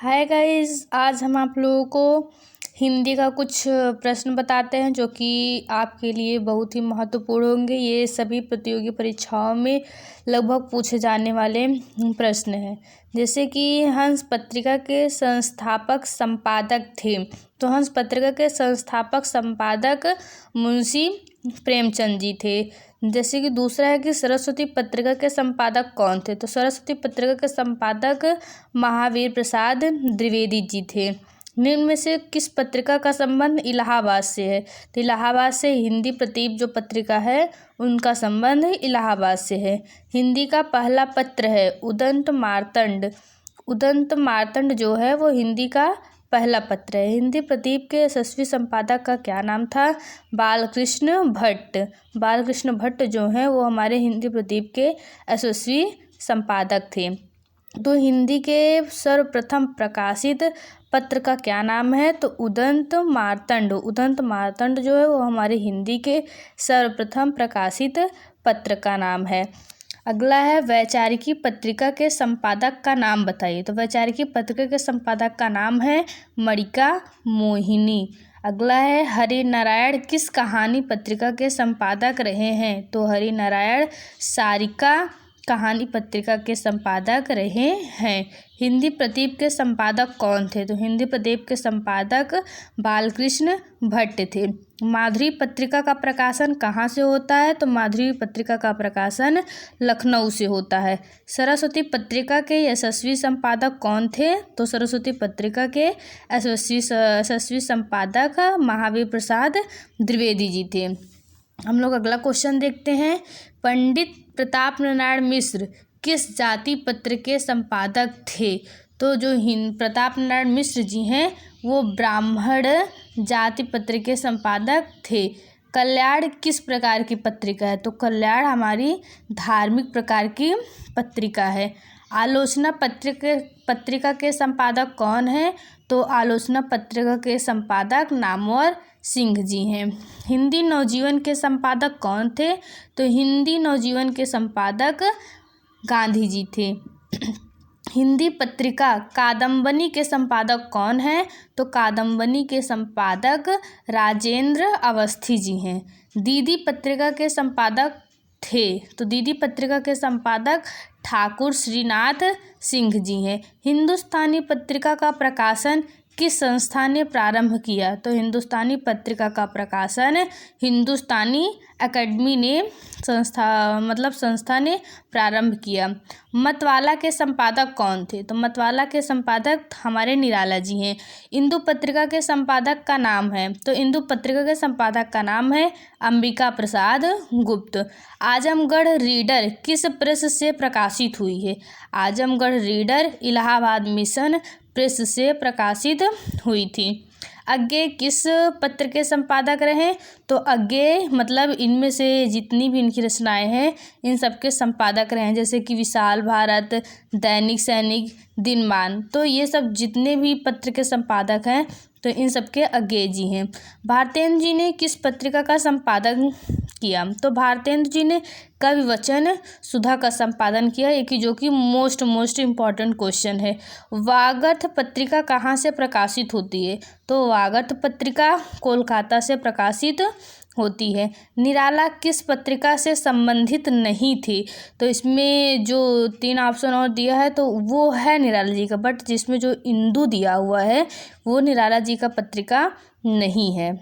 Hi guys, आज हम आप लोगों को हिंदी का कुछ प्रश्न बताते हैं जो कि आपके लिए बहुत ही महत्वपूर्ण होंगे। ये सभी प्रतियोगी परीक्षाओं में लगभग पूछे जाने वाले प्रश्न हैं। जैसे कि हंस पत्रिका के संस्थापक संपादक थे, तो हंस पत्रिका के संस्थापक संपादक मुंशी प्रेमचंद जी थे। जैसे कि दूसरा है कि सरस्वती पत्रिका के संपादक कौन थे, तो सरस्वती पत्रिका के संपादक महावीर प्रसाद द्विवेदी जी थे। निम्न में से किस पत्रिका का संबंध इलाहाबाद से है, तो इलाहाबाद से हिंदी प्रदीप जो पत्रिका है उनका संबंध इलाहाबाद से है। हिंदी का पहला पत्र है उदंत मार्तंड। उदंत मार्तंड जो है वो हिंदी का पहला पत्र है। हिंदी प्रदीप के यशस्वी संपादक का क्या नाम था, बालकृष्ण भट्ट। बालकृष्ण भट्ट जो हैं वो हमारे हिंदी प्रदीप के यशस्वी संपादक थे। तो हिंदी के सर्वप्रथम प्रकाशित पत्र का क्या नाम है, तो उदंत मार्तंड। उदंत मार्तंड जो है वो हमारे हिंदी के सर्वप्रथम प्रकाशित पत्र का नाम है। अगला है वैचारिकी पत्रिका के संपादक का नाम बताइए, तो वैचारिकी पत्रिका के संपादक का नाम है मणिका मोहिनी। अगला है हरिनारायण किस कहानी पत्रिका के संपादक रहे हैं, तो हरिनारायण सारिका कहानी पत्रिका के संपादक रहे हैं। हिंदी प्रदीप के संपादक कौन थे, तो हिंदी प्रदीप के संपादक बालकृष्ण भट्ट थे। माधुरी पत्रिका का प्रकाशन कहाँ से होता है, तो माधुरी पत्रिका का प्रकाशन लखनऊ से होता है। सरस्वती पत्रिका के यशस्वी संपादक कौन थे, तो सरस्वती पत्रिका के यशस्वी संपादक महावीर प्रसाद द्विवेदी जी थे। हम लोग अगला क्वेश्चन देखते हैं। पंडित प्रताप नारायण मिश्र किस जाति पत्र के संपादक थे, तो जो प्रताप नारायण मिश्र जी हैं वो ब्राह्मण जाति पत्र के संपादक थे। कल्याण किस प्रकार की पत्रिका है, तो कल्याण हमारी धार्मिक प्रकार की पत्रिका है। आलोचना पत्रिका के संपादक कौन है, तो आलोचना पत्रिका के संपादक नामवर सिंह जी हैं। हिंदी नवजीवन के संपादक कौन थे, तो हिंदी नवजीवन के संपादक गांधी जी थे। हिंदी पत्रिका कादम्बनी के संपादक कौन है, तो कादम्बनी के संपादक राजेंद्र अवस्थी जी हैं। दीदी पत्रिका के संपादक थे, तो दीदी पत्रिका के संपादक ठाकुर श्रीनाथ सिंह जी हैं। हिंदुस्तानी पत्रिका का प्रकाशन किस संस्था ने प्रारंभ किया, तो हिंदुस्तानी पत्रिका का प्रकाशन हिंदुस्तानी एकेडमी ने संस्था ने प्रारंभ किया। मतवाला के संपादक कौन थे, तो मतवाला के संपादक हमारे निराला जी हैं। इंदु पत्रिका के संपादक का नाम है, तो इंदु पत्रिका के संपादक का नाम है अंबिका प्रसाद गुप्त। आजमगढ़ रीडर किस प्रेस से प्रकाशित हुई है, Azamgarh reader Allahabad mission press से प्रकाशित हुई थी। अज्ञे किस पत्र के संपादक रहे, तो अज्ञे मतलब इनमें से जितनी भी इनकी रचनाएं हैं इन सब के संपादक रहे हैं, जैसे कि विशाल भारत, दैनिक सैनिक, दिनमान, तो ये सब जितने भी पत्र के संपादक हैं तो इन सब के अज्ञे जी हैं। भारतेंदु जी ने किस पत्रिका का संपादन किया, तो भारतेंदु जी ने कवि वचन सुधा का संपादन किया, एक जो कि मोस्ट इम्पॉर्टेंट क्वेश्चन है। वागर्थ पत्रिका कहाँ से प्रकाशित होती है, तो वागर्थ पत्रिका कोलकाता से प्रकाशित होती है। निराला किस पत्रिका से संबंधित नहीं थे, तो इसमें जो 3 ऑप्शन और दिया है तो वो है निराला जी का, बट जिसमें जो इंदु दिया हुआ है वो निराला जी का पत्रिका नहीं है।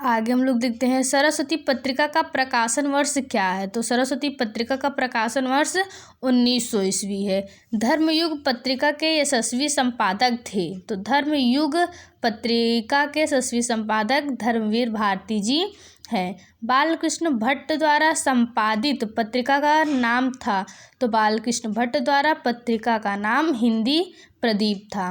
आगे हम लोग देखते हैं सरस्वती पत्रिका का प्रकाशन वर्ष क्या है, तो सरस्वती पत्रिका का प्रकाशन वर्ष 1900 ईस्वी है। धर्मयुग पत्रिका के यशस्वी संपादक थे, तो धर्मयुग पत्रिका के यशस्वी संपादक धर्मवीर भारती जी हैं। बालकृष्ण भट्ट द्वारा संपादित पत्रिका का नाम था, तो बालकृष्ण भट्ट द्वारा पत्रिका का नाम हिंदी प्रदीप था।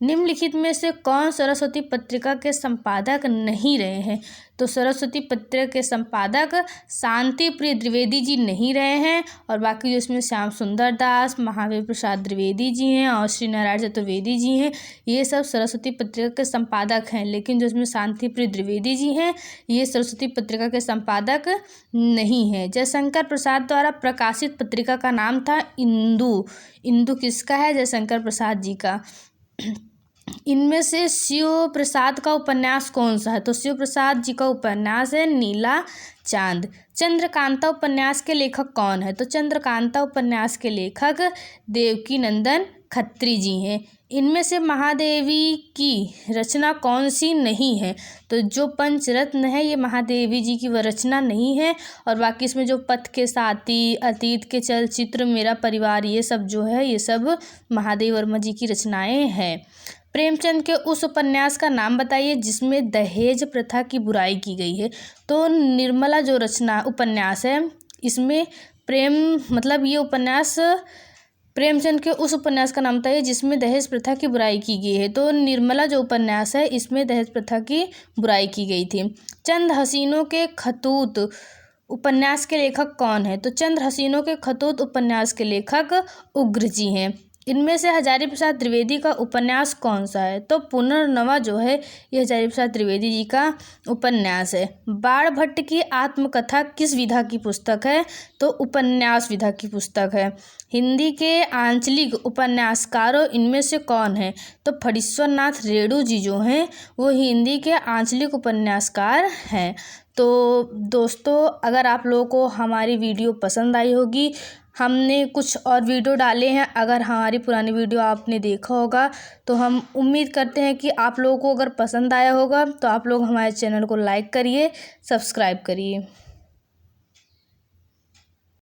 निम्नलिखित में से कौन सरस्वती पत्रिका के संपादक नहीं रहे हैं, तो सरस्वती पत्रिका के संपादक शांति प्रिय द्विवेदी जी नहीं रहे हैं, और बाकी जो इसमें श्याम सुंदर दास, महावीर प्रसाद द्विवेदी जी हैं और श्री नारायण चतुर्वेदी जी हैं, ये सब सरस्वती पत्रिका के संपादक हैं। लेकिन जो इसमें शांति प्रिय द्विवेदी जी हैं, ये सरस्वती पत्रिका के संपादक नहीं हैं। जयशंकर प्रसाद द्वारा प्रकाशित पत्रिका का नाम था इंदु। इंदु किसका है? जयशंकर प्रसाद जी का। इनमें से शिव प्रसाद का उपन्यास कौन सा है? तो शिव प्रसाद जी का उपन्यास है नीला चांद। चंद्रकांता उपन्यास के लेखक कौन है? तो चंद्रकांता उपन्यास के लेखक देवकी नंदन खत्री जी हैं। इनमें से महादेवी की रचना कौन सी नहीं है? तो जो पंचरत्न है ये महादेवी जी की वह रचना नहीं है, और बाकी इसमें जो पथ के साथी, अतीत के चलचित्र, मेरा परिवार, ये सब जो है ये सब महादेव वर्मा जी की रचनाएं हैं। प्रेमचंद के उस उपन्यास का नाम बताइए जिसमें दहेज प्रथा की बुराई की गई है। तो निर्मला जो रचना उपन्यास है, इसमें ये उपन्यास प्रेमचंद के उस उपन्यास का नाम बताइए जिसमें दहेज प्रथा की बुराई की गई है। तो निर्मला जो उपन्यास है इसमें दहेज प्रथा की बुराई की गई थी। चंद हसीनों के खतूत उपन्यास के लेखक कौन है? तो चंद हसीनों के खतूत उपन्यास के लेखक उग्र जी हैं। इनमें से हजारी प्रसाद द्विवेदी का उपन्यास कौन सा है? तो पुनर्नवा जो है ये हजारी प्रसाद द्विवेदी जी का उपन्यास है। बाण भट्ट की आत्मकथा किस विधा की पुस्तक है? तो उपन्यास विधा की पुस्तक है। हिंदी के आंचलिक उपन्यासकारों इनमें से कौन है? तो फणीश्वर नाथ रेणु जी जो हैं वो हिंदी के आंचलिक उपन्यासकार हैं। तो दोस्तों, अगर आप लोगों को हमारी वीडियो पसंद आई होगी, हमने कुछ और वीडियो डाले हैं, अगर हमारी पुरानी वीडियो आपने देखा होगा तो हम उम्मीद करते हैं कि आप लोगों को अगर पसंद आया होगा तो आप लोग हमारे चैनल को लाइक करिए, सब्सक्राइब करिए।